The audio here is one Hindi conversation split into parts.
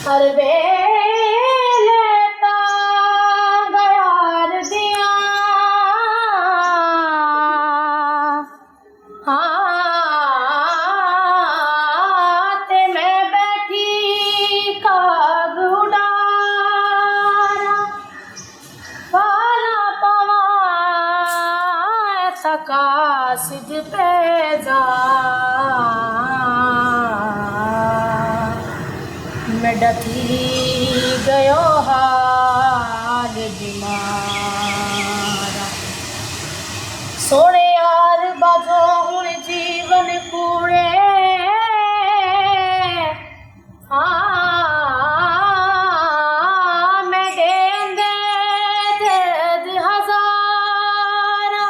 हर वेले गयार दिया हाँ ते मैं बैठी काग उड़ारा पाला पवा सका सिज पे जा मैं डथी गयो हाल बीमारा सोने यार बाजो हुण जीवन कूड़े हाँ मैं देंदे दर्द हजारा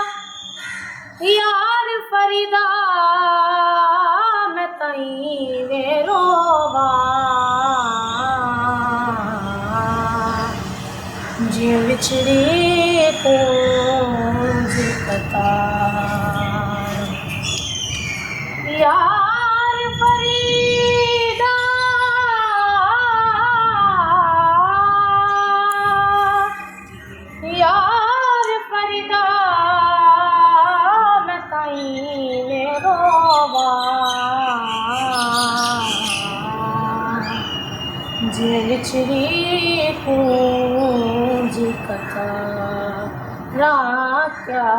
यार फरीदा मैं तई वे रोवा जी विछड़ी पूंज कतार यार फरीदा यार फरीदा मैं ताई ने रोवा जे विछड़ी पूंज कतार क्या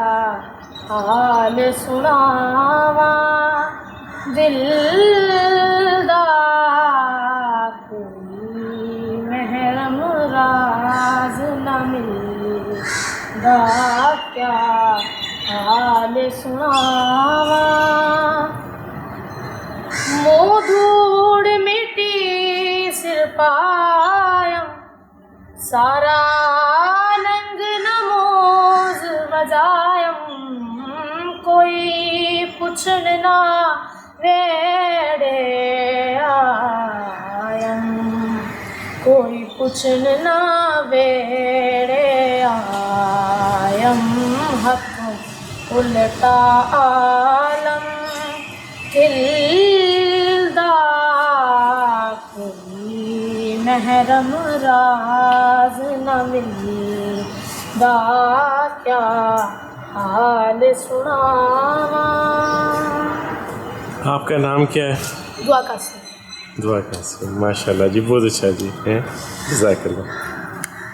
हाल सुनावा दिल दा कोई महरम राज न मिलदा क्या हाल सुनावा मुँह धूड़ मिट्टी सिर पाया सारा नंग नमोज बजायम कोई पुछन ना वेड़े आयम कोई पुछन ना वेड़े आयम हथों उल्टा आलम खिलदा कोई महरम राज न मिलदा क्या हाल सुनावा। आपका नाम क्या है? दुआ का से दुआ कैसे? माशाल्लाह जी, बहुत अच्छा जी है। जज़ाकल्लाह।